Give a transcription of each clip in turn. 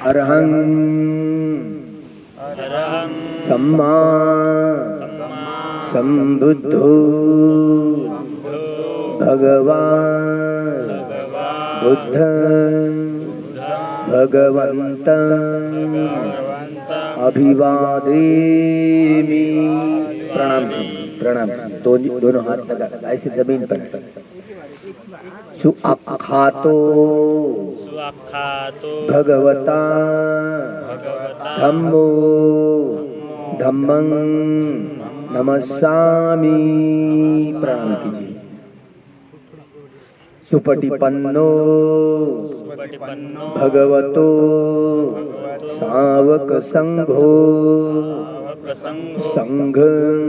अरहं सम्मा संबुद्धो भगवान् बुद्ध भगवन्त अभिवादेमि। प्रणाम प्रणाम। दोनों हाथ लगा ऐसे जमीन पर। सुअख्खातो भगवता धम्मो धम्मं नमस्सामि। प्रणाम कीजिए। सुपटिपन्नो भगवतो सावक संघो संघं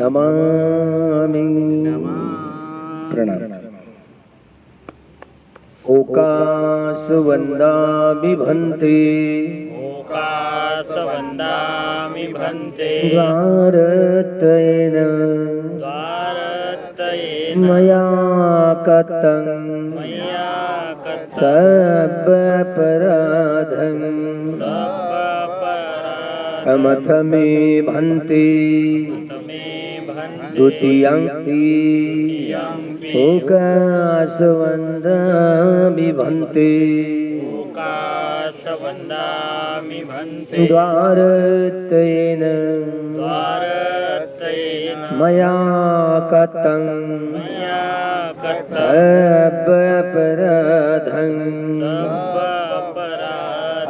नमामि। प्रणाम। ओकाश वंदामि भन्ते द्वारतयेन मया कतं सर्वपराधं अमथ मे भन्ते द्वितीयंपि ओकाशवन्दामि भन्ते द्वारतयेन मया कतं सर्वपराधं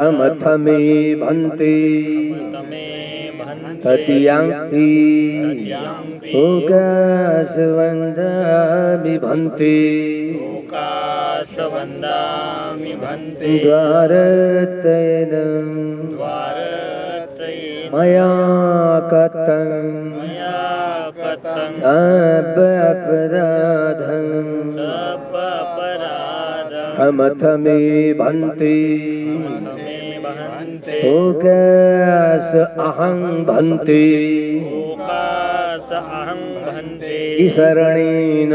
अमथ मे भन्ते तृतीयंपि ओकाशवन्दामि भन्ते द्वारतयेन मया कतं सर्वपराधं अमथ मे भन्ते ओकाश अहं भन्ते शरणेन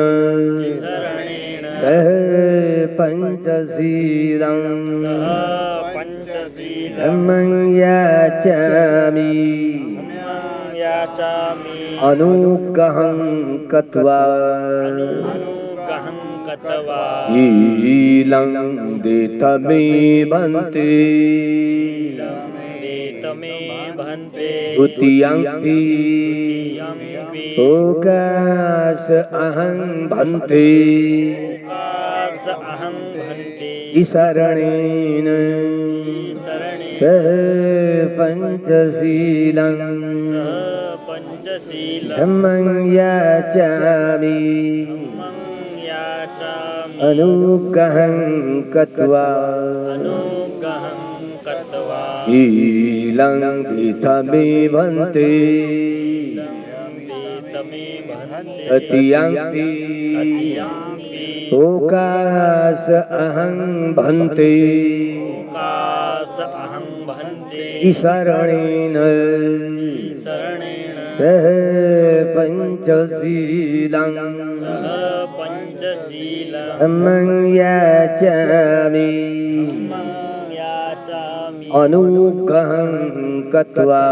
सह पंचशीलं धम्मं याचामि अनुग्रहं कृत्वा ईलं देतमे भन्ते द्वितीयंपि ओकाश अहं भन्ते शरणेन सह पंचशीलं धम्मं याचामि अनुग्रहं कृत्वा ईलं देतमे भन्ते तृतीयंपि ओकाश अहं भन्ते शरणेन सह पंचशीलं धम्मं याचामि अनुग्रहं कृत्वा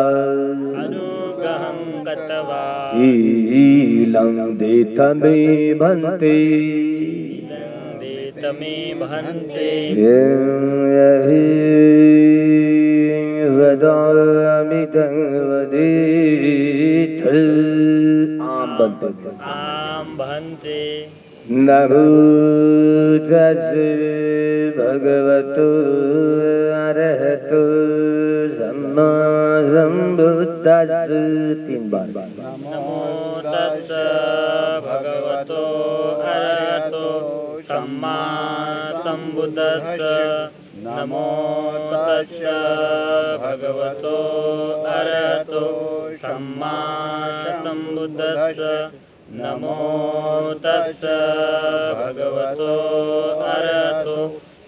ईलं देतमे भन्ते वदामि तं वदेत्। आम भन्ते। नमो तस्मै भगवतो अरहतो सम्मा सम्बुद्धास्स। 3 बार। नमो तस्मै भगवतो अरहतो सम्मा सम्बुद्धास्स। नमो तस्मै भगवतो अरहतो सम्मा सम्बुद्धास्स। नमो तस्मै भगवतो अरहतो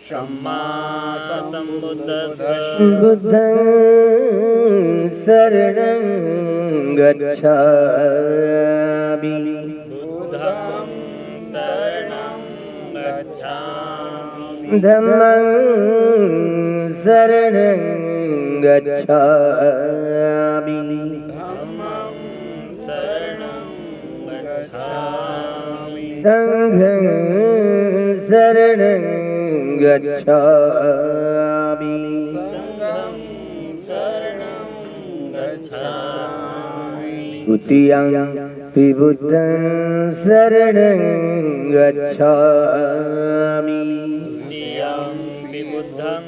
सम्मा सम्बुद्धास्स। बुद्धं शरणं गच्छामि बुद्धं शरणं गच्छामि धम्मं शरणं गच्छामि धम्मं शरणं गच्छामि संघं शरणं गच्छामि संघं शरणं गच्छामि द्वितीयं बुद्धं शरणं गच्छामि द्वितीयं बुद्धं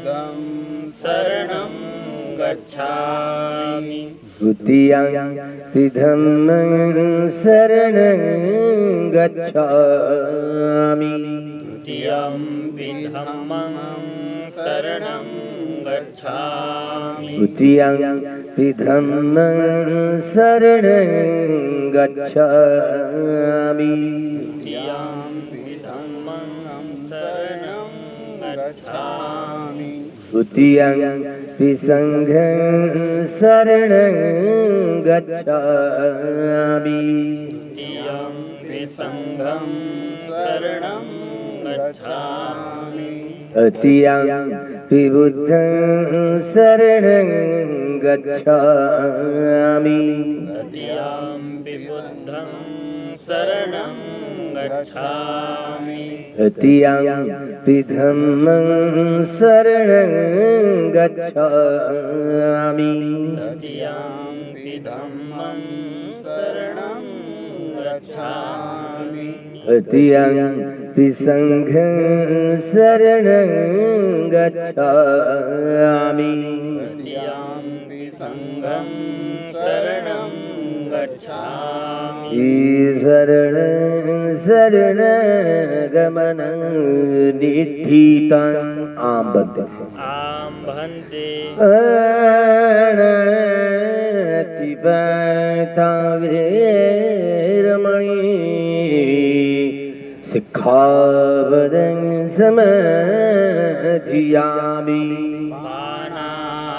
शरणं गच्छामि तृतीयं धम्मं शरणं गच्छामि द्वितीयं धम्मं शरणं गच्छामि तृतीयं धम्मं शरणं गच्छामि द्वितीयं धम्मं शरणं गच्छामि तृतीयं संघं शरणं गच्छामि द्वितीयं संघं शरणं गच्छामि तृतीयं बुद्धं शरणं गच्छामि तृतीयं बुद्धं शरणं गच्छामि तृतीयं धम्मं शरणं गच्छामि तृतीयं धम्मं शरणं गच्छामि तृतीयं संघं शरणं गच्छामि तृतीयं संघं शरणं गच्छामि शरणं शरणगमनं निठितं आम्बते आम्भन्ते अणतिपता वेरमणि सिक्खापदं समाधियामि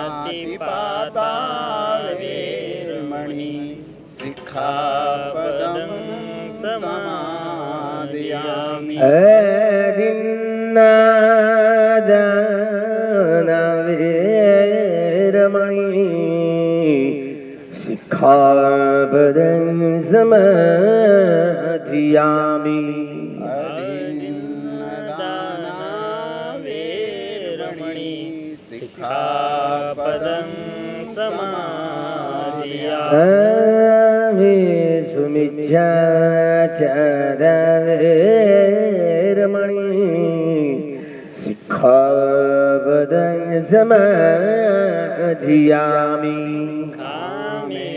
पानातिपाता वेरमणि सिक्खापदं समादयामि अदिन्नादाना वेरमणि सिक्खापदं समाधियामि वेरमणि सिक्खापदं समादयामि सुमिच्छाचारवेरमणि सिक्खापदं समाधियामि कामे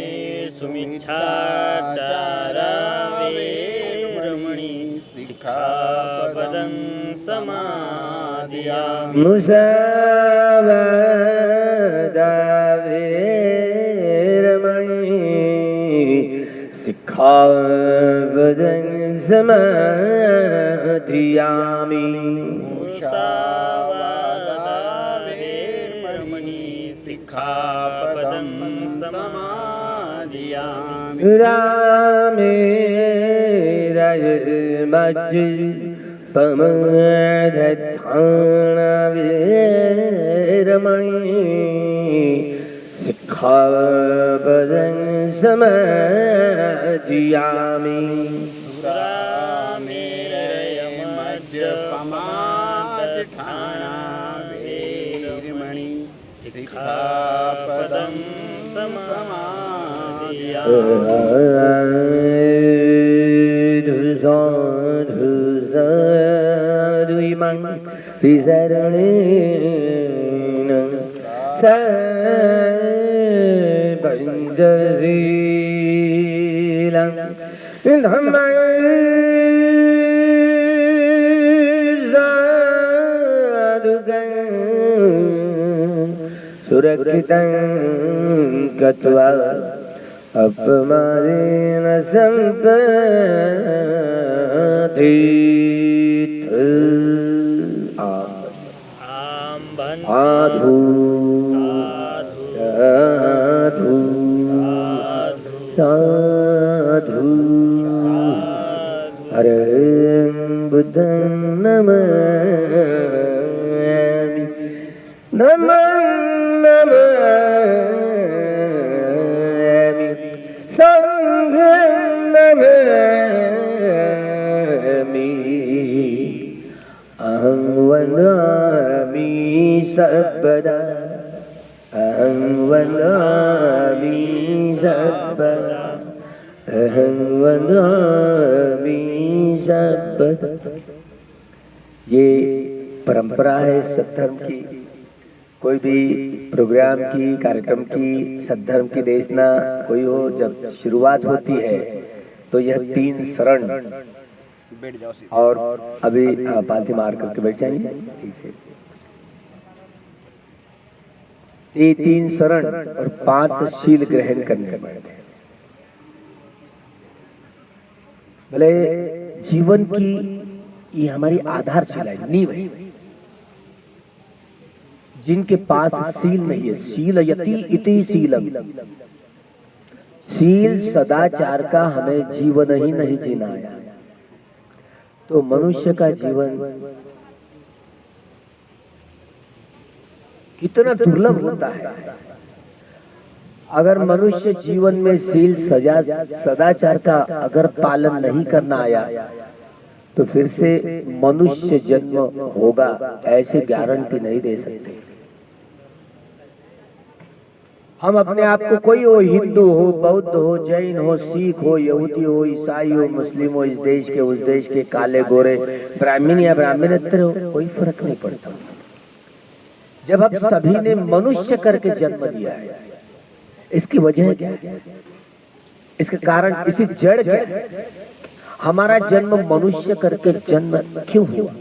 सुमिच्छाचारवेरमणि सिक्खापदं समादयामि मुसावादावेरमणि सिक्खापदं समाधियामि मुसावादावेरमणि सिक्खापदं समादयामि रामे रयमज्ज पमधत्थाणवेरमणि सिक्खापदं समाधियामि सुरामेरयमज्जपमादठाणावेरमणि सिक्खापदं साधुसाधुइमं शरणेन पञ्चशीलं धम्मं साधुकं सुरक्षितं गत्वा अपमानेन सम्पदीत् साधु साधु साधु हरं बुद्धं नमामि नमामि संघं नमामि अहं वदामि सर्वदा अहं वदामि सर्वदा अहं वदामि सर्वदा। ये परंपरा है सद्धर्म की। कोई भी प्रोग्राम की, कार्यक्रम की, सद्धर्म की देशना कोई हो, जब शुरुआत होती है तो यह 3 शरण और अभी पालथी मार करके बैठ जाएंगे ठीक से। ये 3 शरण और 5 शील ग्रहण करने पड़ते हैं। भले जीवन की ये हमारी आधारशिला है, नींव है। जिनके पास शील नहीं है, शील यति इति शीलम, शील सदाचार का हमें जीवन ही नहीं जीना है, तो मनुष्य का जीवन कितना दुर्लभ होता है। अगर मनुष्य जीवन में शील सदाचार का अगर पालन नहीं करना आया तो फिर से मनुष्य जन्म होगा ऐसे गारंटी नहीं दे सकते। हम अपने आप को कोई हो, हिंदू हो, बौद्ध हो, जैन हो, सिख हो, यहूदी हो, ईसाई हो, मुस्लिम हो, इस देश के उस देश के, काले गोरे, ब्राह्मण या ब्राह्मणेतर हो, कोई फर्क नहीं पड़ता। जब हम सभी ने मनुष्य करके जन्म लिया है, इसकी वजह क्या है? इसके कारण, इसी जड़ क्या है? हमारा जन्म मनुष्य करके जन्म क्यों हुआ?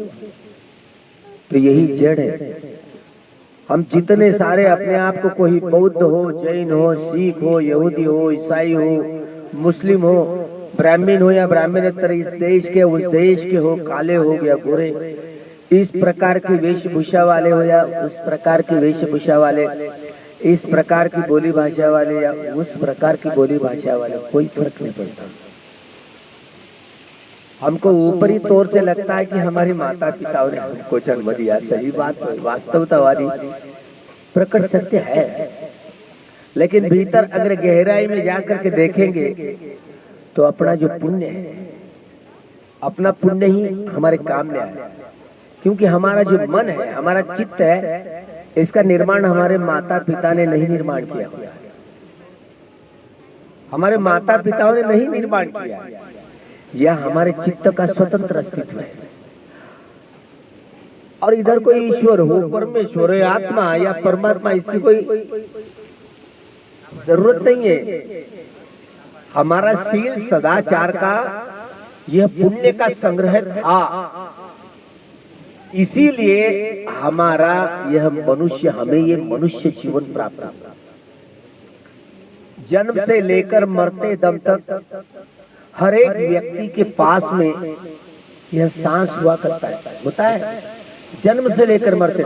तो यही जड़ है। हम जितने सारे अपने आप को, कोई बौद्ध हो, जैन हो, सिख हो, यहूदी हो, ईसाई हो, मुस्लिम हो, ब्राह्मण हो या ब्राह्मणेतर, इस देश के उस देश के हो, काले हो या गोरे, इस प्रकार की वेशभूषा वाले हो या उस प्रकार की वेशभूषा वाले, इस प्रकार की बोली भाषा वाले या उस प्रकार की बोली भाषा वाले, कोई फर्क नहीं पड़ता। हमको ऊपरी तौर से लगता है कि हमारे माता पिताओं ने हमको जन्म दिया, सही बात, वास्तवतावादी प्रकट सत्य है। लेकिन भीतर अगर गहराई में जाकर के देखेंगे तो अपना जो पुण्य है, अपना पुण्य ही हमारे काम में आया। क्योंकि हमारा जो मन है, हमारा चित्त है, इसका निर्माण हमारे माता पिता ने नहीं निर्माण किया, हमारे माता पिताओं ने नहीं निर्माण किया, यह हमारे चित्त का स्वतंत्र अस्तित्व है। और इधर कोई ईश्वर हो, परमेश्वर है, आत्मा या परमात्मा, इसकी कोई जरूरत नहीं है। हमारा शील सदाचार का यह पुण्य का संग्रह था, इसीलिए हमारा यह मनुष्य, हमें ये मनुष्य जीवन प्राप्त हुआ। जन्म से लेकर मरते दम तक हर एक व्यक्ति के पास में यह सांस हुआ करता है, होता है। जन्म से लेकर मरते,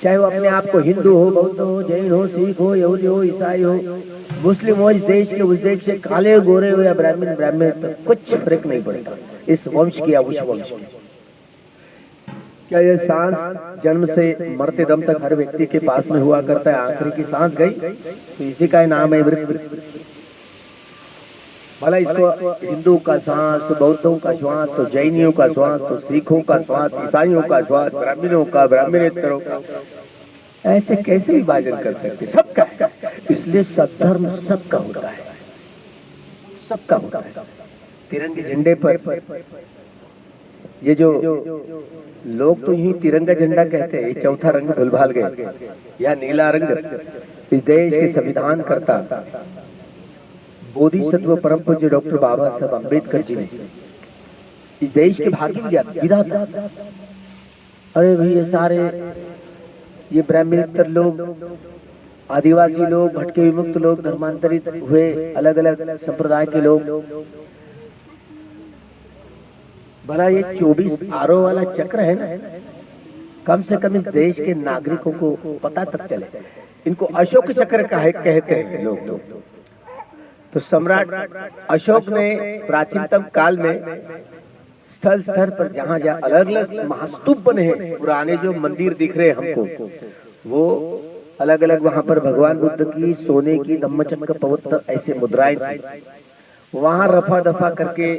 चाहे वो अपने आप को हिंदू हो, बौद्ध हो, जैन हो, सिख हो, यहूदी हो, ईसाई हो, मुस्लिम हो, इस देश के उस देश से, काले गोरे हो या ब्राह्मण ब्राह्मण, कुछ फर्क नहीं पड़ता इस वंश की या उस वंश की। क्या यह सांस जन्म से मरते दम तक हर व्यक्ति के पास में हुआ करता है? आखिरी की सांस गई तो इसी का नाम है मृत्यु। भला इसको हिंदू का श्वास, तो बौद्धों का श्वास, तो जैनियों का श्वास, तो सिखों का श्वास, ईसाइयों का श्वास, ब्राह्मणों का, ब्राह्मणेतरों का, ऐसे कैसे विभाजन कर सकते? सबका है। इसलिए सद्धर्म सबका होता है, सबका होता है। तिरंगे झंडे पर ये जो लोग तो यही तिरंगा झंडा कहते हैं, ये चौथा रंग भूलभाल गए, या नीला रंग इस देश के संविधान करता बोधिसत्व परम पूज्य डॉक्टर बाबा साहब अम्बेडकर जी ने इस देश के भाग्य विधाता। अरे भाई ये सारे ये ब्राह्मणेतर लोग, आदिवासी लोग, भटके विमुक्त लोग, धर्मांतरित हुए अलग अलग संप्रदाय के लोग, भला ये 24 आरो वाला चक्र है ना, कम से कम इस देश के नागरिकों को पता तक चले। इनको अशोक चक्र कहते हैं लोग। तो सम्राट अशोक ने प्राचीनतम काल में स्थल स्थल पर जहाँ जहाँ अलग अलग महास्तूप बने हैं, पुराने जो मंदिर दिख रहे हैं हमको, वो अलग अलग वहां पर भगवान बुद्ध की सोने की धम्मचक्र पवित्र ऐसे मुद्राएं थी। वहां रफा दफा करके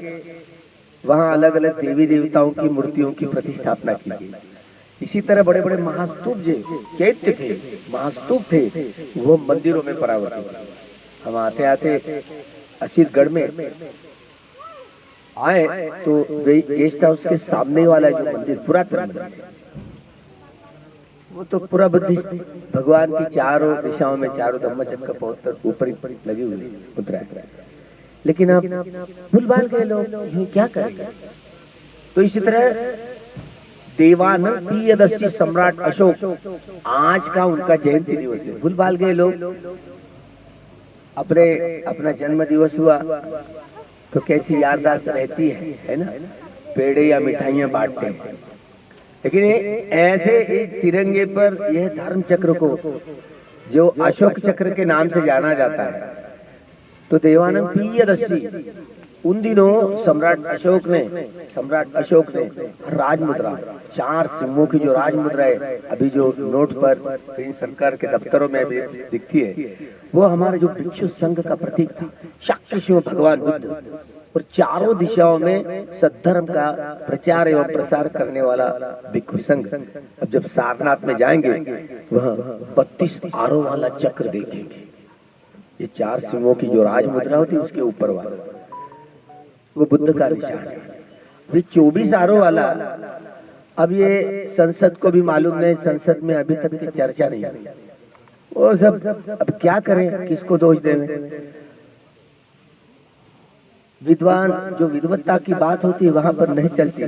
वहां अलग अलग देवी देवताओं की मूर्तियों की प्रतिष्ठापना की गई। इसी तरह बड़े बड़े महास्तूप जो चैत्य थे, महास्तूप थे, वो मंदिरों में परावर्तित थे। हम आते आते असीरगढ़ में आए तो गेस्ट हाउस के सामने वाला जो मंदिर पुरातन मंदिर, वो तो पूरा बुद्धिस्ट भगवान की चारों दिशाओं में चारों धम्मचक्र पवित्र ऊपर लगी हुई मुद्रा। लेकिन अब भूल-भाल गए लोग, यूं क्या करेंगे। तो इसी तरह देवानंद प्रियदर्शी सम्राट अशोक, आज का उनका जयंती दिवस है। भूल-भाल गए लोग, अपना जन्म दिवस हुआ तो कैसी याददाश्त रहती है ना, पेड़े या मिठाइयां बांटते हैं। लेकिन ऐसे एक तिरंगे पर यह धर्म चक्र को जो अशोक चक्र के नाम से जाना जाता है, तो देवानंद प्रियदर्शी उन दिनों सम्राट अशोक ने राजमुद्रा, 4 सिंहों की जो राजमुद्रा है, अभी जो नोट पर कई सरकार के दफ्तरों में भी दिखती है, वो हमारे जो भिक्षु संघ का प्रतीक था, शाक्य शिव भगवान बुद्ध, और चारों दिशाओं में सद्धर्म का प्रचार एवं प्रसार करने वाला भिक्षु संघ। अब जब सारनाथ में जाएंगे वह 32 आरों वाला चक्र देखेंगे। ये 4 सिंहों की जो राजमुद्रा होती है उसके ऊपर वाला वो बुद्ध का निशान है। ये 24 आरों वाला, अब ये संसद को भी मालूम नहीं, संसद में अभी तक की चर्चा नहीं हुई। वो सब अब क्या करें, किसको दोष दें। विद्वान जो विद्वत्ता की बात होती है वहां पर नहीं चलती,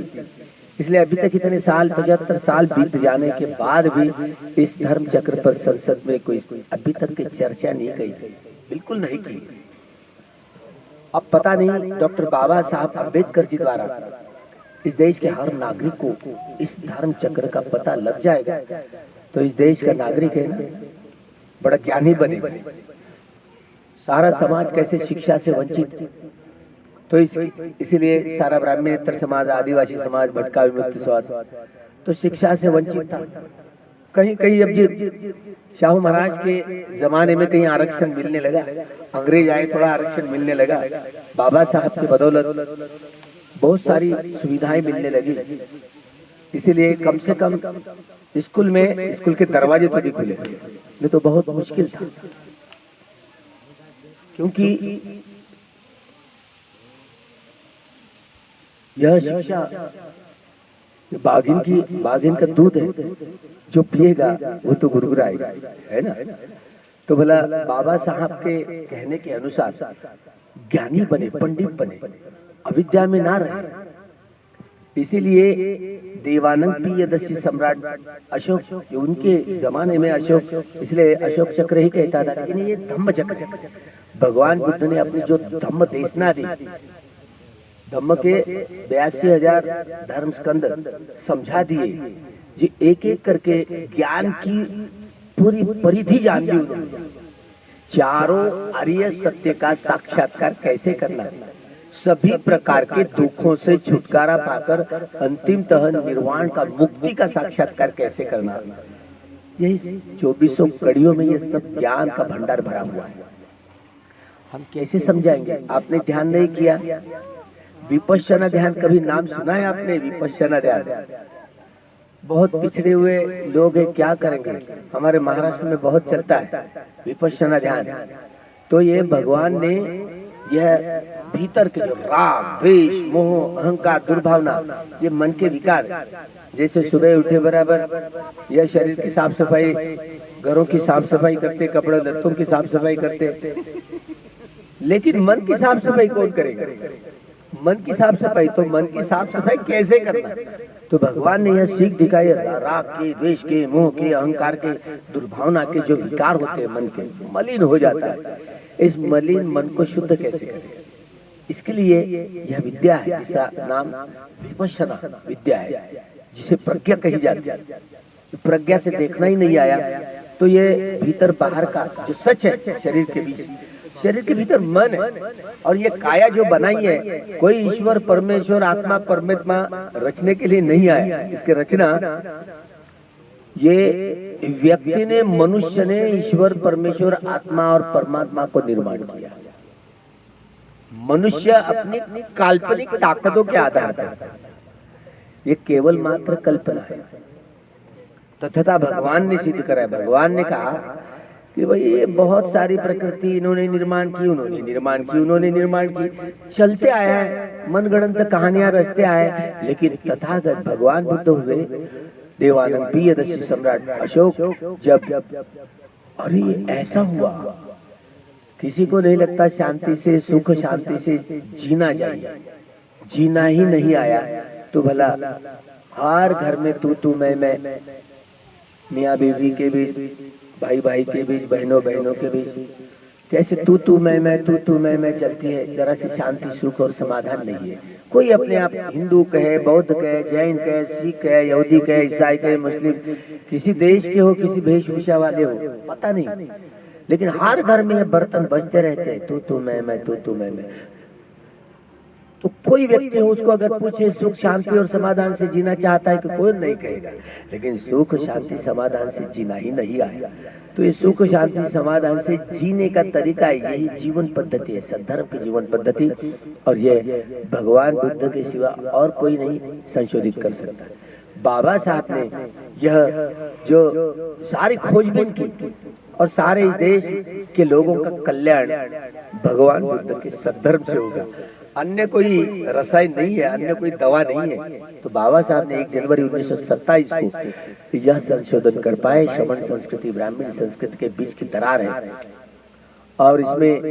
इसलिए अभी तक इतने साल 75 साल बीत जाने के बाद भी इस धर्म चक्र पर संसद में कोई अभी तक की चर्चा नहीं की, बिल्कुल नहीं की। अब पता नहीं डॉक्टर बाबा साहब अम्बेडकर जी द्वारा इस देश के हर नागरिक को इस धर्म चक्र का पता लग जाएगा तो इस देश का नागरिक है ना बड़ा ज्ञानी बनेगा। सारा समाज कैसे शिक्षा से वंचित, तो इसीलिए सारा ब्राह्मणेतर समाज, आदिवासी समाज, भटका विमुक्त समाज तो शिक्षा से वंचित था। कहीं कहीं अब जी शाहू महाराज के जमाने में कहीं आरक्षण मिलने लगा, अंग्रेज आए थोड़ा आरक्षण मिलने लगा, बाबा साहब की बदौलत बहुत सारी सुविधाएं मिलने लगी। इसीलिए कम से कम स्कूल के दरवाजे तो भी खुले, नहीं तो बहुत मुश्किल था। क्योंकि यह शिक्षा बाघिन का दूध है, जो पिएगा वो तो गुरगुराएगा, है ना। तो भला बाबा साहब के कहने के अनुसार ज्ञानी बने, पंडित बने, अविद्या में ना रहे। इसीलिए देवानंद प्रियदर्शी सम्राट अशोक, उनके जमाने में अशोक, इसलिए अशोक चक्र ही कहता था, लेकिन ये धम्म चक्र, भगवान बुद्ध ने अपनी जो धम्म देशना दी, धम्म के 82,000 धर्म स्कंद समझा दिए, जी एक एक करके ज्ञान की पूरी परिधि जान ली उन्होंने। चारों आर्य सत्य का साक्षात्कार कैसे करना, सभी प्रकार के दुखों से छुटकारा पाकर अंतिमतः निर्वाण का, मुक्ति का साक्षात्कार कैसे करना, यही 2400 कड़ियों में ये सब ज्ञान का भंडार भरा हुआ है। हम कैसे समझाएंगे। आपने ध्यान नहीं किया, विपश्यना ध्यान कभी नाम सुना है आपने? विपश्यना ध्यान बहुत पिछड़े हुए लोग हैं, क्या करेंगे। हमारे महाराष्ट्र में बहुत चलता है विपश्यना ध्यान। तो ये भगवान ने यह भीतर के जो राग, द्वेष, मोह, अहंकार, दुर्भावना, ये मन के विकार, जैसे सुबह उठे बराबर यह शरीर की साफ सफाई, घरों की साफ सफाई करते, कपड़े लत्तों की साफ सफाई करते, लेकिन मन की साफ सफाई कौन करेगा। मन की साफ सफाई, तो मन की साफ सफाई कैसे करना, तो भगवान ने यह सीख दिखाई। राग के, द्वेष के, मोह के, अहंकार के, दुर्भावना के जो विकार होते हैं मन के, मलिन हो जाता है। इस मलिन मन को शुद्ध कैसे करें, इसके लिए यह विद्या है जिसका नाम विपश्यना विद्या है, जिसे प्रज्ञा कही जाती है। प्रज्ञा से देखना ही नहीं आया तो ये भीतर बाहर का जो सच है, शरीर के बीच, शरीर के भीतर मन है, और ये काया जो बनाई है, कोई ईश्वर, परमेश्वर, आत्मा, परमात्मा रचने के लिए नहीं आया। इसके रचना ये व्यक्ति ने, मनुष्य ने ईश्वर, परमेश्वर, आत्मा और परमात्मा को निर्माण किया। मनुष्य अपनी काल्पनिक ताकतों के आधार पर, ये केवल मात्र कल्पना है। तथा भगवान ने सिद्ध करा है। भगवान ने कहा कि भाई ये बहुत सारी प्रकृति इन्होंने निर्माण की, उन्होंने निर्माण की, उन्होंने निर्माण की, चलते आया है, मनगढ़ंत कहानियां रचते आए। लेकिन तथागत भगवान बुद्ध हुए, देवानंद प्रियदर्शी सम्राट अशोक, जब अरे ऐसा हुआ, किसी को नहीं लगता शांति से, सुख शांति से जीना चाहिए, जीना ही नहीं आया तो भला हर घर में तू मैं, मियाँ बीवी के बीच, भाई भाई के बीच, बहनों बहनों के बीच कैसे तू मैं चलती है। जरा सी शांति, सुख और समाधान नहीं है। कोई अपने आप हिंदू कहे, बौद्ध कहे, जैन कहे, सिख कहे, यहूदी कहे, ईसाई कहे, मुस्लिम, किसी देश के हो, किसी वेशभूषा वाले हो, पता नहीं, लेकिन हर घर में ये बर्तन बजते रहते हैं, तू मैं। तो कोई व्यक्ति हो, उसको अगर पूछे सुख शांति और समाधान से जीना चाहता है, कि कोई नहीं कहेगा। लेकिन सुख शांति समाधान से जीना ही नहीं आएगा। तो ये सुख शांति समाधान से जीने का तरीका है, यही जीवन पद्धति है, सद्धर्म की जीवन पद्धति। और ये भगवान बुद्ध के सिवा और कोई नहीं संशोधित कर सकता। बाबा साहब ने यह जो सारी खोजबीन की और सारे इस देश के लोगों का कल्याण भगवान बुद्ध के सद्धर्म से होगा। अन्य कोई रसायन नहीं है, अन्य कोई दवा नहीं है। तो बाबा साहब ने 1 जनवरी 1927 को यह संशोधन कर पाए। श्रमण संस्कृति ब्राह्मण संस्कृति के बीच की दरार है, और इसमें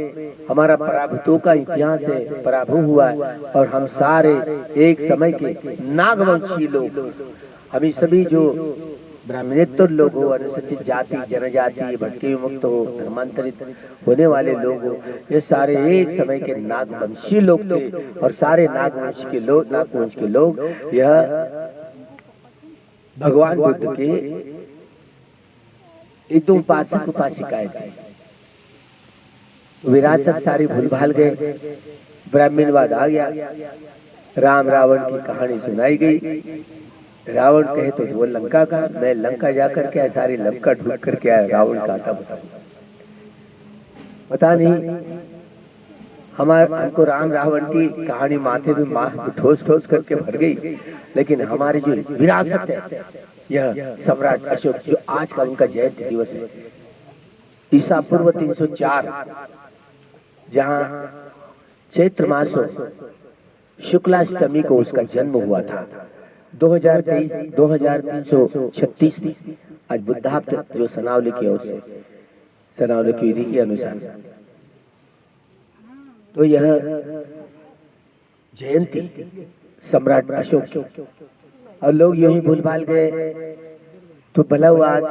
हमारा पराभूतों का इतिहास है, पराभव हुआ है। और हम सारे एक समय के नागवंशी लोग, हम सभी जो ब्राह्मणेतर लोग हो, अनुसूचित जाति जनजाति, भटके विमुक्त हो, धर्मांतरित होने वाले लोग हो, ये सारे एक समय के नागवंशी लोग थे। और सारे नागवंश के लोग यह भगवान बुद्ध के एक दो उपासक उपासिकाएं थे। विरासत सारी भूल भाल गए, ब्राह्मणवाद आ गया, राम रावण की कहानी सुनाई गई। रावण कहे तो वो लंका का, मैं लंका जाकर के सारी लंका ढूंढ करके आया, रावण का था पता नहीं। हमको राम रावण की कहानी माथे में ठोस ठोस करके भर गई। लेकिन हमारी जो विरासत है, यह सम्राट अशोक, जो आज का उनका जयंती दिवस है, ईसा पूर्व 304, जहाँ चैत्र मास शुक्लाष्टमी को उसका जन्म हुआ था। 2336 में आज बुद्धाब्द जो सनावली की ओर से, सनावली की विधि के अनुसार, तो यह जयंती सम्राट अशोक की। और लोग यूं ही भूल भाल गए। तो भला हुआ आज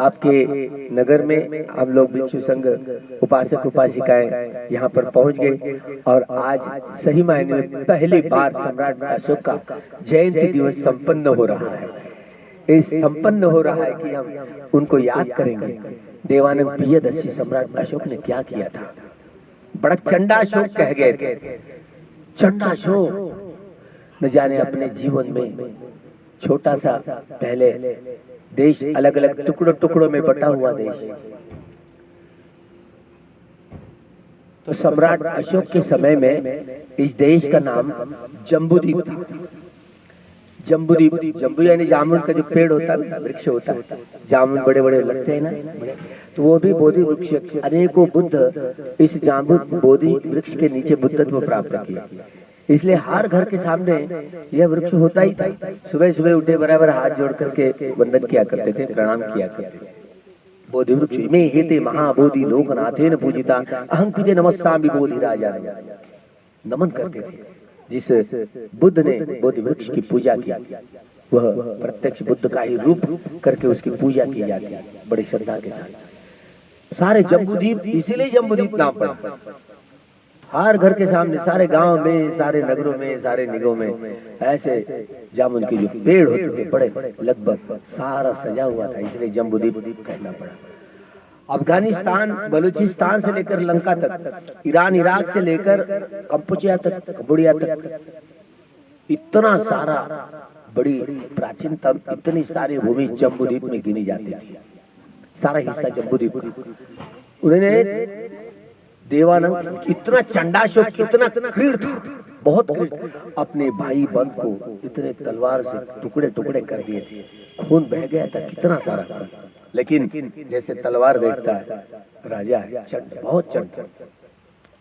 आपके नगर में हम लोग भिक्षु संघ उपासक उपासिकाएं यहाँ पर पहुंच गए, और आज सही मायने में पहली बार सम्राट अशोक का जयंती दिवस संपन्न हो रहा है। इस संपन्न हो रहा है कि हम उनको याद करेंगे। देवानंद प्रियदर्शी सम्राट अशोक ने क्या किया था। बड़ा चंडाशोक कह गए थे, चंडाशोक। न जाने अपने जीवन में छोटा सा, पहले देश अलग अलग टुकड़ों में बटा हुआ देश, तो सम्राट अशोक के समय में इस देश का नाम जम्बूद्वीप था। जम्बूद्वीप, जम्बू यानी जामुन का जो पेड़ होता है, वृक्ष होता है, जामुन बड़े बड़े लगते हैं ना, तो वो भी बोधि वृक्ष। अनेकों बुद्ध इस जाम्बू बोधि वृक्ष के नीचे बुद्धत्व प्राप्त किया। इसलिए हर घर के सामने यह वृक्ष होता ही था। सुबह सुबह उठे बराबर हाथ जोड़ करके वंदन किया करते थे, प्रणाम किया करते थे। बोधि वृक्ष में हेते महाबोधि लोकनाथेन पूजिता अहं पिते नमस्सामि बोधि राजा, नमन करते थे। जिस बुद्ध ने बोधि वृक्ष की पूजा की, वह प्रत्यक्ष बुद्ध का ही रूप करके उसकी पूजा की जाती है बड़ी श्रद्धा के साथ। सारे जम्बूद्वीप, इसीलिए जम्बूद्वीप नाम पड़ा। हर घर के सामने, सारे गांव में, सारे नगरों में, सारे निगमों में ऐसे जामुन के जो पेड़ होते थे बड़े, लगभग सारा सजा हुआ था, इसलिए जम्बूद्वीप कहना पड़ा। अफगानिस्तान, बलूचिस्तान से लेकर लंका तक, ईरान इराक से लेकर कंपुचिया तक, कंबोडिया तक, इतना सारा बड़ी प्राचीनतम इतनी सारी भूमि जम्बूद्वीप में गिनी जाती थी, सारा हिस्सा जम्बूद्वीप का। उन्होंने देवानंद इतना चंडाशोक, कितना क्रीड़ था, बहुत क्रीड़, अपने भाई बंद को इतने तलवार से टुकड़े टुकड़े कर दिए थे, खून बह गया था कितना सारा खून। लेकिन जैसे तलवार देखता है राजा है, बहुत चढ़,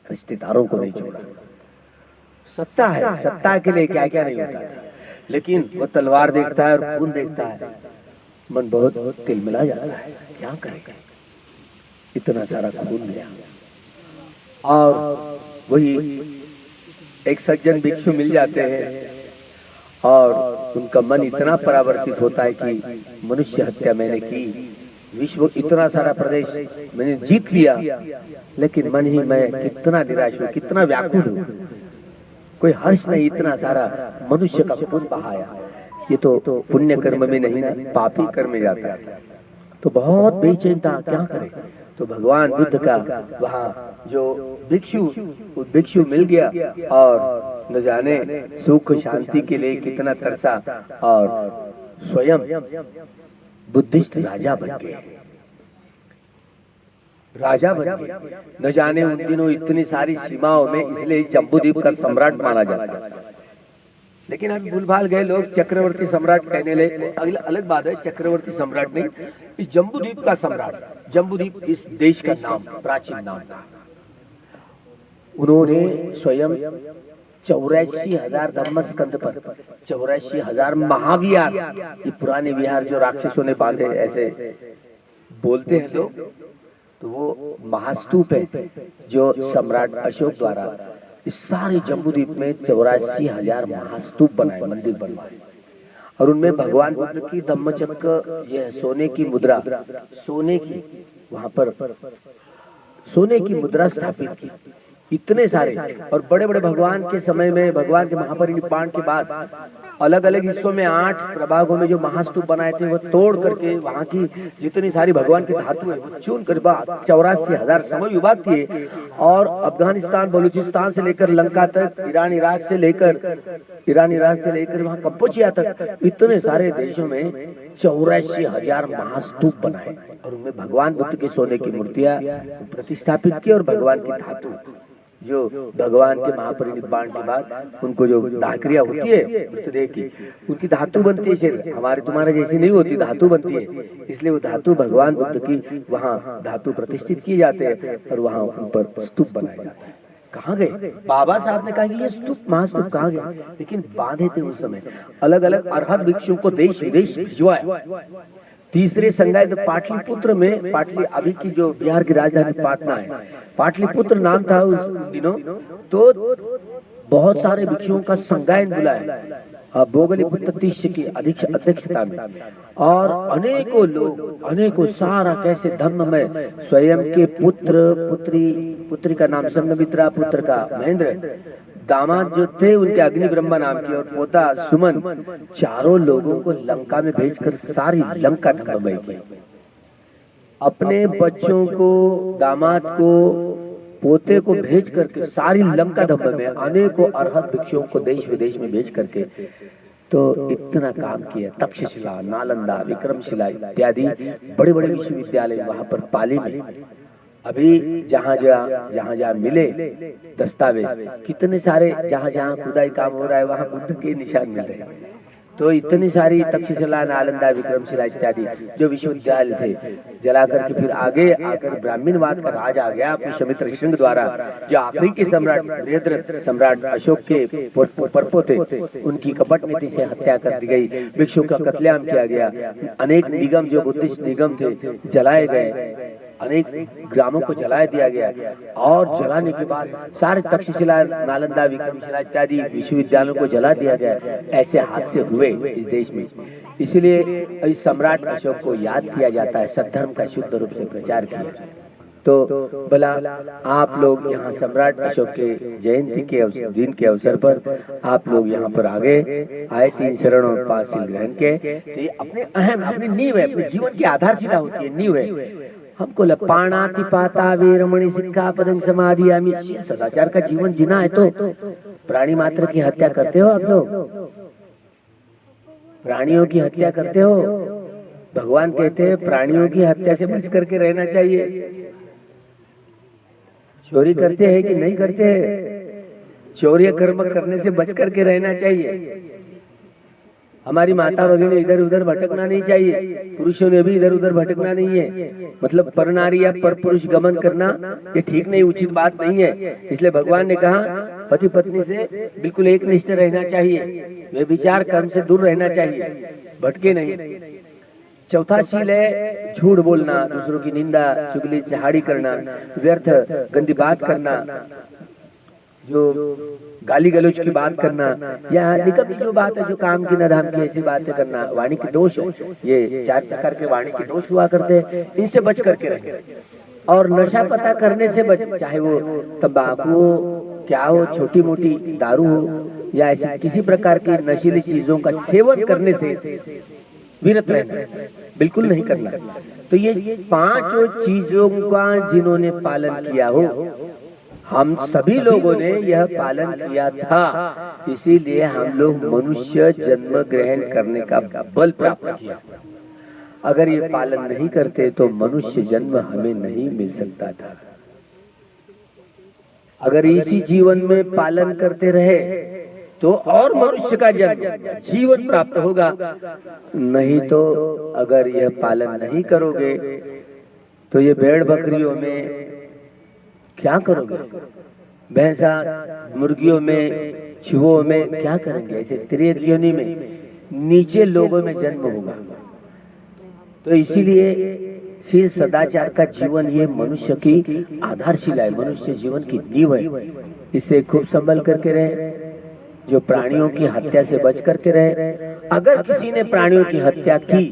रिश्तेदारों को नहीं छोड़ा। सत्ता है, सत्ता के लिए क्या क्या नहीं होता था, लेकिन वो तलवार देखता है और खून देखता है, मन बहुत तिलमिला जाता है, क्या करेगा, इतना सारा खून मिला। और वही एक सज्जन भिक्षु मिल जाते हैं और उनका मन इतना परावर्तित होता है कि मनुष्य हत्या मैंने की, विश्व इतना सारा प्रदेश मैंने जीत लिया, लेकिन मन ही मैं कितना निराश हूँ, कितना व्याकुल हूँ, कोई हर्ष नहीं, इतना सारा मनुष्य का खून बहाया। ये तो पुण्य कर्म में नहीं, पापी कर्म में जाता है। तो बहुत बेचैन था, क्या करे। तो भगवान बुद्ध का वहाँ जो भिक्षु मिल गया और न जाने सुख शांति के लिए कितना तरसा, और स्वयं बुद्धिस्ट राजा बन गए, राजा बन गए। न जाने उन दिनों इतनी सारी सीमाओं में, इसलिए जम्बूद्वीप का सम्राट माना जाता है। लेकिन अभी भूल भाल गए लोग, चक्रवर्ती सम्राट कहने लगे, अलग बात है, चक्रवर्ती सम्राट नहीं, इस जम्बूद्वीप का सम्राट। जम्बूद्वीप इस देश का नाम, प्राचीन नाम था। उन्होंने स्वयं 84,000 धम्मस्कंद पर 84,000 महाविहार, ये पुराने विहार जो राक्षसों ने बांधे ऐसे बोलते हैं लोग, तो वो महास्तूप है जो सम्राट अशोक द्वारा इस सारे जम्बूद्वीप में 84,000 महास्तूप बनाए, मंदिर बनवाए। और उनमें भगवान बुद्ध की धम्मचक्र, यह सोने की मुद्रा, सोने की वहां पर सोने की मुद्रा स्थापित की, इतने सारे। और बड़े बड़े भगवान के समय में, भगवान के महापरिनिर्वाण के बाद अलग अलग हिस्सों में 8 प्रभागों में जो महास्तूप बनाए थे, वो तोड़ करके वहां की जितनी सारी भगवान की धातु है वो चून कर 84,000 समय विभाग किए। और अफगानिस्तान, बलूचिस्तान से लेकर लंका तक, ईरान इराक से लेकर वहां कंपोचिया तक, इतने सारे देशों में 84,000 महास्तूप बनाए। और उनमें भगवान बुद्ध के सोने की मूर्तियां प्रतिष्ठापित की, और भगवान की धातु जो भगवान के महापरिनिर्वाण के बाद उनको जो दाहक्रिया होती है मृतदेह की, उनकी धातु बनती है, शरीर हमारे तुम्हारे जैसी नहीं होती, धातु बनती है। इसलिए वो धातु भगवान बुद्ध की वहाँ धातु प्रतिष्ठित किए जाते हैं और वहाँ ऊपर स्तूप बनाए जाते हैं। कहाँ गए बाबा साहब ने कहा कि ये स्तूप महास्तूप कहाँ गए, लेकिन बांधे थे उस समय, अलग अलग अरहत भिक्षुओं को देश विदेश भिजवाया। तीसरे संगाय पाटलिपुत्र में, पाटली अभी की जो बिहार की राजधानी पाटना है, पाटलिपुत्र नाम था उस दिनों। तो बहुत सारे भिक्षुओं का संगायन बुलाया भोगलीपुत्र तीस्य की अध्यक्षता में, और अनेकों लोग, अनेकों सारा कैसे धम्म में स्वयं के पुत्री का नाम संघमित्रा, पुत्र का महेंद्र, दामाद जो थे उनके अग्नि ब्रह्मा नाम की, और पोता सुमन, चारों लोगों को लंका में भेजकर सारी लंका धम्ममय की। अपने बच्चों को, दामाद को, पोते को भेज करके सारी लंका धम्ममय, अनेकों अरहत भिक्षुओं को देश विदेश में भेज करके तो इतना काम किया। तक्षशिला, नालंदा, विक्रमशिला इत्यादि बड़े बड़े विश्वविद्यालय वहां पर पाली में अभी जहाँ जहाँ मिले दस्तावेज, कितने सारे जहाँ जहाँ खुदाई काम हो रहा है वहाँ बुद्ध के निशान मिल रहे हैं। तो इतनी सारी तक्षशिला, नालंदा, विक्रमशिला इत्यादि जो विश्वविद्यालय थे जला करके फिर आगे आकर ब्राह्मणवाद का राज आ गया पुष्यमित्र श्रृंग द्वारा। जो आखिरी के सम्राट बृहद्रथ सम्राट अशोक के परपो थे, उनकी कपट नीति से हत्या कर दी गई, भिक्षुओं का कत्लेआम किया गया, अनेक निगम जो बुद्धिस्ट निगम थे जलाए गए, अनेक ग्रामों को जला दिया गया। और जलाने के बाद सारे तक्षशिला, नालंदा, विक्रमशिला इत्यादि विश्वविद्यालयों को जला दिया गया। ऐसे हादसे हुए इस देश में, इसलिए इस सम्राट अशोक को याद किया जाता है, सद्धर्म का शुद्ध रूप से प्रचार किया। तो भला आप लोग यहाँ सम्राट अशोक के जयंती के दिन के अवसर पर आप लोग यहाँ पर आगे आए, 3 शरण और 5 शील ग्रहण के। तो ये अपने अहम, अपनी नींव है, अपने जीवन की आधारशिला होती है, नींव है। हमको पाणाति पाता वीरमणि सिक्खापदं समाधियामि, सदाचार का जीवन जीना है तो प्राणी मात्र की हत्या करते हो आप लोग। प्राणियों की हत्या करते हो। भगवान कहते हैं प्राणियों की हत्या से बच करके रहना चाहिए। चोरी करते हैं कि नहीं करते हैं? चौर्य कर्म करने से बच करके रहना चाहिए। हमारी माता भगिनी इधर उधर भटकना नहीं चाहिए। पुरुषों ने भी इधर उधर भटकना नहीं है। मतलब पर नारी या पर पुरुष गमन करना ये ठीक नहीं, उचित बात नहीं है। इसलिए भगवान ने कहा पति पत्नी से बिल्कुल एक निष्ठ रहना चाहिए, व्यभिचार कर्म से दूर रहना चाहिए, भटके नहीं। चौथा शील है झूठ बोलना, दूसरों की निंदा चुगली चहाड़ी करना, व्यर्थ गंदी बात करना, जो गाली गलौज की बात करना, या निकम्मी जो बात है, जो काम की न धाम की ऐसी बातें करना, वाणी के दोष है। ये 4 प्रकार के वाणी के दोष हुआ करते हैं, इनसे बच करके रहे। और नशा पता करने से बच, चाहे वो तंबाकू हो, क्या हो, छोटी मोटी दारू हो, या ऐसी किसी प्रकार की नशीली चीजों का सेवन करने से विरत रहना, बिल्कुल नहीं करना। तो ये 5 चीजों का जिन्होंने पालन किया हो, हम सभी लोगों ने यह पालन किया था, इसीलिए हम लोग मनुष्य जन्म ग्रहण करने का बल प्राप्त किया। अगर ये पालन नहीं करते तो मनुष्य जन्म हमें नहीं मिल सकता था। अगर इसी जीवन में पालन करते रहे तो और मनुष्य का जन्म जीवन प्राप्त होगा। नहीं तो अगर यह पालन नहीं करोगे तो ये भेड़ बकरियों में क्या करोगे, भैंसा मुर्गियों में चूहों में क्या करेंगे, ऐसे तिर्यक योनि में नीचे लोगों में जन्म होगा। तो इसीलिए शील सदाचार का जीवन ये मनुष्य की आधारशिला है, मनुष्य जीवन की नींव है। इसे खूब संभल करके रहे, जो प्राणियों की हत्या से बच करके रहे। अगर किसी ने प्राणियों की हत्या की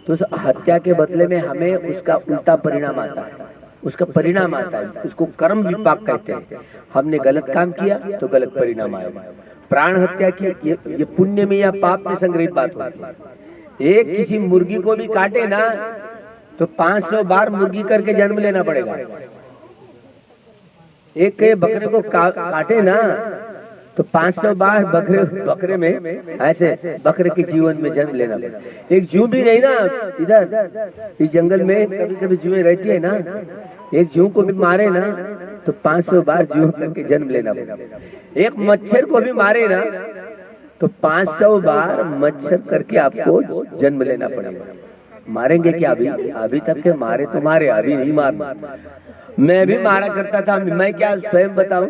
तो उस हत्या के बदले में हमें उसका उल्टा परिणाम आता है, उसका परिणाम आता है, उसको कर्म विपाक कहते हैं। हमने गलत काम किया तो गलत परिणाम आएगा। प्राण हत्या की ये पुण्य में या पाप में संग्रहित बात होती है। एक किसी मुर्गी को भी काटे ना तो 500 बार मुर्गी करके जन्म लेना पड़ेगा। एक बकरे को काटे ना तो 500 बार बकरे में ऐसे बकरे के जीवन में जन्म लेना पड़ेगा। एक जू भी नहीं ना, इधर इस जंगल में कभी कभी जूएं रहती है ना, एक जू को भी मारे ना तो 500 बार जू करके जन्म लेना पड़ेगा। एक मच्छर को भी मारे ना तो 500 बार मच्छर करके आपको जन्म लेना पड़ेगा। मारेंगे क्या? अभी तक के मारे तो मारे, अभी नहीं मारना। मैं भी मारा करता था। मैं क्या स्वयं बताऊं,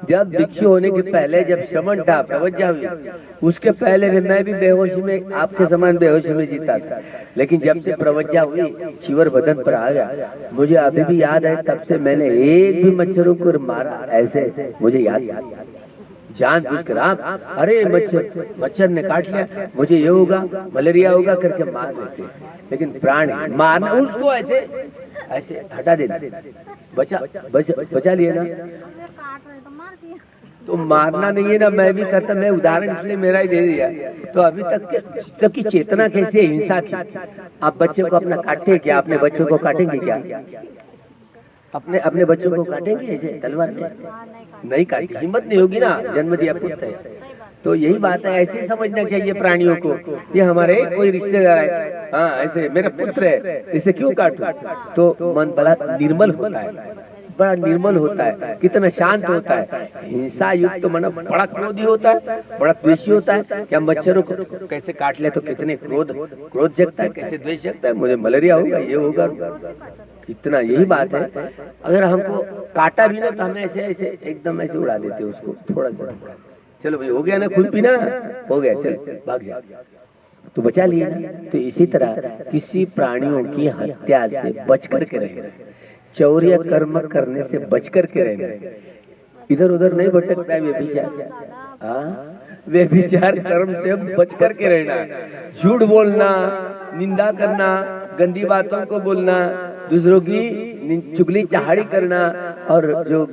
जब भिक्षु होने के पहले, जब श्रमण था, प्रवज्जा हुई, उसके पहले मैं भी बेहोशी में, आपके समान बेहोशी में जीता था। लेकिन जब से प्रवज्जा हुई, चीवर बदन पर आ गया। मुझे अभी भी याद है, तब से मैंने एक भी मच्छरों को मारा ऐसे मुझे याद, जान बुझ कर। आप अरे मच्छर ने काट लिया, मुझे ये होगा, मलेरिया होगा करके मार लेते हैं। लेकिन प्राणी मारना, उसको ऐसे हटा देना, बचा लिए ना, तो मारना नहीं है ना। मैं भी करता, मैं उदाहरण इसलिए मेरा ही दे दिया। तो अभी तक की चेतना कैसे हिंसा की। आप बच्चे को अपना काटते क्या? अपने बच्चों को काटेंगे क्या? अपने बच्चों को काटेंगे ऐसे तलवार से? नहीं काटेंगे, हिम्मत नहीं होगी ना, जन्म दिया पुत्र है। तो यही बात है, ऐसे समझना चाहिए प्राणियों को। ये हमारे कोई रिश्तेदार है, हाँ ऐसे मेरा पुत्र है, इसे क्यों काटूं? तो मन बड़ा निर्मल होता है, बड़ा निर्मल होता है, कितना शांत होता है। हिंसा युक्त तो मन बड़ा क्रोधी होता है, बड़ा द्वेषी होता है। क्या मच्छरों को कैसे काट ले तो कितने क्रोध जगता है, कैसे द्वेष जगता है, मुझे मलेरिया होगा, ये होगा, कितना। यही बात है, अगर हमको काटा भी ना तो हमें ऐसे एकदम ऐसे उड़ा देते उसको, थोड़ा सा चलो भाई हो गया ना, खुद पीना हो गया, चल भाग जा, तो बचा लिया ना। तो इसी तरह किसी प्राणियों की हत्या से बच करके रहना, चौर्य कर्म करने से बच करके रहना, इधर उधर नहीं भटकना है। व्यभिचार कर्म से बच करके रहना, झूठ बोलना, निंदा करना, गंदी बातों को बोलना, दूसरों की चुगली चहाड़ी करना, और जो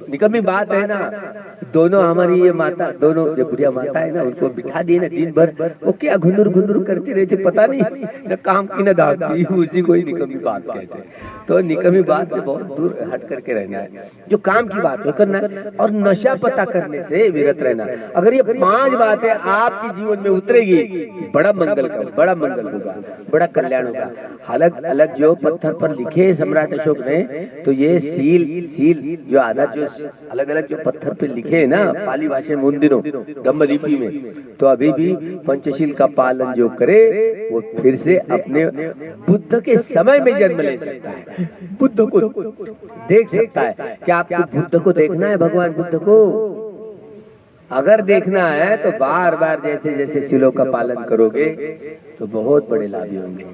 निकम्मी बात है ना। दोनों हमारी ये माता, दोनों जो बुढ़िया माता है ना, उनको बिठा दिए ना दिन भर, वो क्या घुंदुर घुंदुर करती रहती, पता नहीं न काम की न धाम की, उसी को ही निकम्मी बात कहते हैं। तो निकम्मी बात से बहुत दूर हट करके रहना है, जो काम की बात हो करना है, और नशा पता करने से विरत रहना। अगर ये 5 बातें आपके जीवन में उतरेगी, बड़ा मंगल का, बड़ा मंगल होगा, बड़ा कल्याण होगा। अलग अलग जो पत्थर पर लिखे सम्राट अशोक ने, तो ये सील जो आदत जो अलग अलग जो पत्थर पे लिखे है ना पाली भाषा में उन दिनों ब्रह्मलिपि में, तो अभी भी पंचशील का पालन जो करे वो फिर से अपने बुद्ध के समय में जन्म ले सकता है, बुद्ध को देख सकता है। क्या आपको बुद्ध को देखना है, भगवान बुद्ध को? अगर देखना है तो बार बार जैसे जैसे शिलों का पालन करोगे तो बहुत बड़े लाभ होंगे,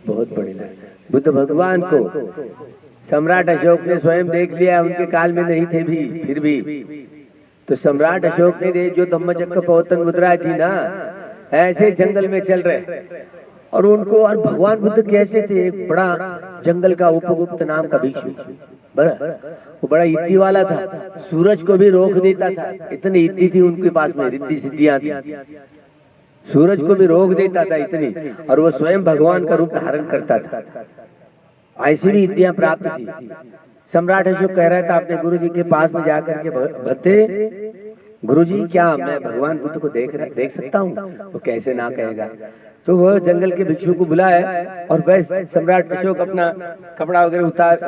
बहुत बड़े लाभ। बुद्ध भगवान को सम्राट अशोक ने स्वयं देख लिया, उनके काल में नहीं थे भी, फिर भी तो सम्राट अशोक ने जो धम्मचक्र प्रवर्तन मुद्राएं थी ना, ऐसे जंगल में चल रहे, और उनको, और भगवान बुद्ध कैसे थे, एक बड़ा जंगल का उपगुप्त नाम का भिक्षु, बड़ा वो बड़ा इद्दी वाला था, सूरज को भी रोक देता था, इतनी इद्दी थी उनके पास में, रिद्धि सिद्धियां थी, सूरज को भी रोक देता था इतनी, और वो स्वयं भगवान का रूप धारण करता था, ऐसी भी इद्दियां प्राप्त थी। सम्राट अशोक कह रहा था अपने गुरु जी के पास में जाकर के, भत्ते गुरुजी क्या मैं भगवान बुद्ध को देख सकता हूँ? वो कैसे ना कहेगा। तो वह जंगल के भिक्षु को बुलाया, और बस सम्राट अशोक अपना कपड़ा वगैरह उतार,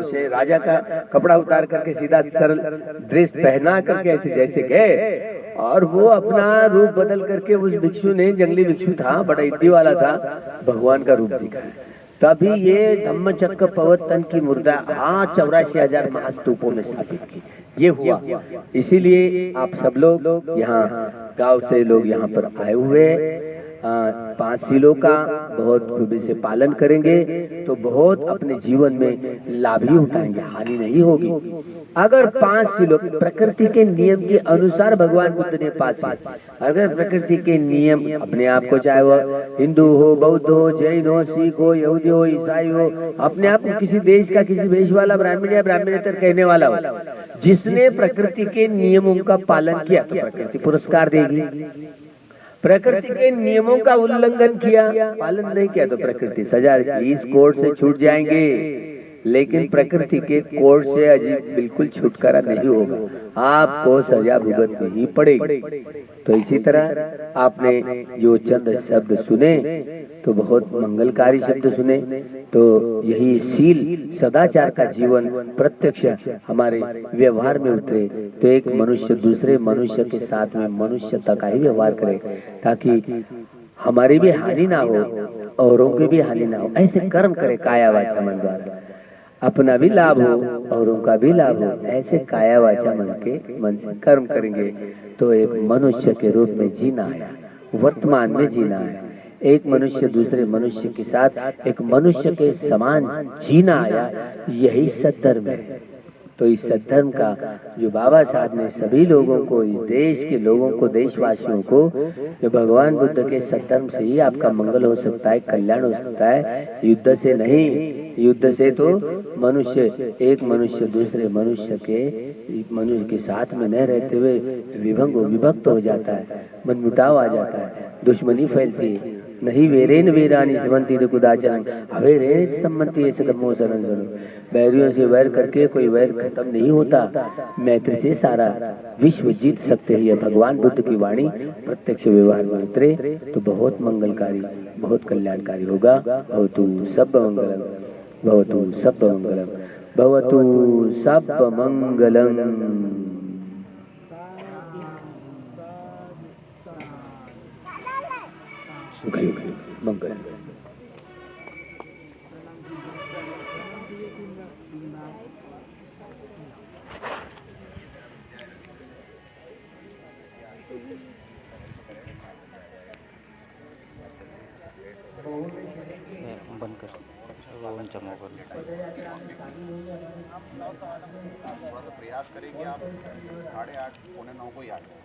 से राजा का कपड़ा उतार करके सीधा सरल ड्रेस पहना करके ऐसे जैसे गए, और वो अपना रूप बदल करके, उस भिक्षु ने, जंगली भिक्षु था, बड़ा इद्दी वाला था, भगवान का रूप दिखाया। तभी ये धम्मचक्र प्रवर्तन की मुद्रा 84,000 महास्तूपों में स्थापित की, ये हुआ। इसीलिए आप सब लोग यहाँ गांव से लोग यहाँ पर आए हुए, 5 सीलों का बहुत खूबी से पालन करेंगे तो बहुत अपने जीवन में लाभ ही उठाएंगे, हानि नहीं होगी। अगर 5 सीलों, प्रकृति के नियम के अनुसार भगवान बुद्ध ने 5 सील, अगर प्रकृति के नियम अपने आप को, चाहे वह हिंदू हो, बौद्ध हो, जैन हो, सिख हो, यहूदी हो, ईसाई हो, अपने आप को किसी देश का, किसी वेश वाला, ब्राह्मण या ब्राह्मणेतर कहने वाला हो, जिसने प्रकृति के नियमों का पालन किया तो प्रकृति पुरस्कार देगी। प्रकृति के नियमों का उल्लंघन किया, पालन नहीं किया, तो प्रकृति सजा देगी। इस कोर्ट से छूट जाएंगे, लेकिन प्रकृति के कोर्ट से अजीब बिल्कुल छुटकारा नहीं होगा, आपको सजा भुगतनी ही पड़ेगी। तो इसी तरह आपने जो चंद शब्द सुने तो बहुत मंगलकारी शब्द सुने, तो यही सील सदाचार का जीवन प्रत्यक्ष हमारे व्यवहार में उतरे, तो एक मनुष्य दूसरे मनुष्य के साथ में मनुष्यता का ही व्यवहार करे, ताकि हमारी भी हानि ना हो, औरों की भी हानि ना हो। ऐसे कर्म करे काया वाचा मन द्वारा, अपना भी लाभ हो, औरों का भी लाभ हो, ऐसे काया वाचा मन से कर्म करेंगे तो एक मनुष्य के रूप में जीना आया, वर्तमान में जीना आया, एक मनुष्य दूसरे मनुष्य के साथ एक मनुष्य के समान जीना आया, यही सद्धर्म है। तो इस सद्धर्म का जो बाबा साहब ने सभी लोगों को, इस देश के लोगों को, देशवासियों को, जो भगवान बुद्ध के सद्धर्म से ही आपका मंगल हो सकता है, कल्याण हो सकता है, युद्ध से नहीं। युद्ध से तो मनुष्य, एक मनुष्य दूसरे मनुष्य के साथ में न रहते हुए विभक्त हो जाता है, मनमुटाव आ जाता है, दुश्मनी फैलती है। नहीं वेरेन वेरानी समंती कुदाचरण अवेरेन सम्मति ऐसे धम्मो शरण शरण। बैरियों से वैर करके कोई वैर खत्म नहीं होता, मैत्री से सारा विश्व जीत सकते हैं। भगवान बुद्ध की वाणी प्रत्यक्ष व्यवहार में उतरे तो बहुत मंगलकारी, बहुत कल्याणकारी होगा। भवतु सब मंगलम, भवतु सब मंगलम, भवतु सब मंगलम। सुखी मंगल। बंद कर, चमो कर। प्रयास करेंगे आप 8:30 पौने 9 को ही आ जाए।